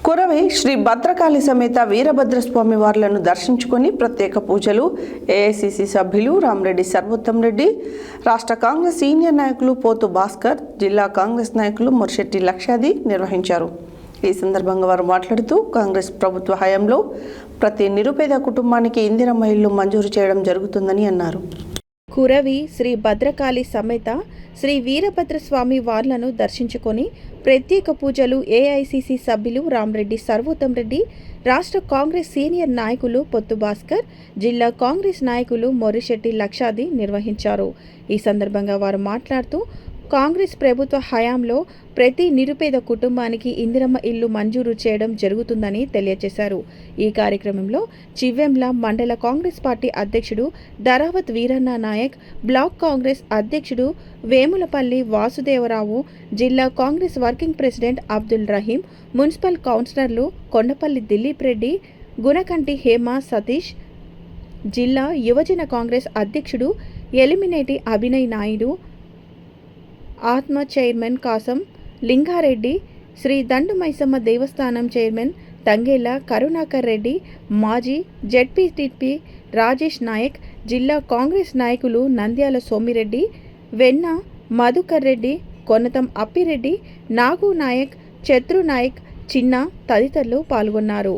కురవి శ్రీ భద్రకాళి సమేత వీరభద్రస్వామి వార్లను దర్శించుకొని ప్రత్యేక పూజలు ఏఐసిసి సభ్యులు రామరెడ్డి సర్వోత్తం రెడ్డి, రాష్ట్ర కాంగ్రెస్ సీనియర్ నాయకులు పోతు భాస్కర్, జిల్లా కాంగ్రెస్ నాయకులు మొర్షెట్టి లక్షాది నిర్వహించారు. ఈ సందర్భంగా వారు మాట్లాడుతూ కాంగ్రెస్ ప్రభుత్వ హయాంలో ప్రతి నిరుపేద కుటుంబానికి ఇందిరమ్మ ఇల్లు మంజూరు చేయడం జరుగుతుందని అన్నారు. కురవి శ్రీ భద్రకాళి సమేత శ్రీ వీరభద్రస్వామి వార్లను దర్శించుకొని ప్రత్యేక పూజలు ఏఐసిసి సభ్యులు రామరెడ్డి సర్వోత్తం రెడ్డి, రాష్ట్ర కాంగ్రెస్ సీనియర్ నాయకులు పొత్తు భాస్కర్, జిల్లా కాంగ్రెస్ నాయకులు మొర్షెట్టి లక్షాది నిర్వహించారు. ఈ సందర్భంగా వారు మాట్లాడుతూ కాంగ్రెస్ ప్రభుత్వ హయాంలో ప్రతి నిరుపేద కుటుంబానికి ఇందిరమ్మ ఇల్లు మంజూరు చేయడం జరుగుతుందని తెలియజేశారు. ఈ కార్యక్రమంలో చివ్వెంల మండల కాంగ్రెస్ పార్టీ అధ్యక్షుడు ధరావత్ వీరన్న నాయక్, బ్లాక్ కాంగ్రెస్ అధ్యక్షుడు వేములపల్లి వాసుదేవరావు, జిల్లా Congress working president Abdul Rahim, municipal కౌన్సిలర్లు కొండపల్లి దిలీప్ రెడ్డి, గుణకంటి హేమ సతీష్, జిల్లా యువజన కాంగ్రెస్ అధ్యక్షుడు ఎలిమినేటి అభినయ్ నాయుడు, ఆత్మ చైర్మన్ కాసం లింగారెడ్డి, శ్రీ దండు మైసమ్మ దేవస్థానం చైర్మన్ తంగేళ్ల కరుణాకర్ రెడ్డి, మాజీ జెడ్పీటీపీ రాజేష్ నాయక్, జిల్లా కాంగ్రెస్ నాయకులు నంద్యాల సోమిరెడ్డి, వెన్న మధుకర్ రెడ్డి, కొన్నతం అప్పిరెడ్డి, నాగు నాయక్, చత్రు నాయక్, చిన్న తదితరులు పాల్గొన్నారు.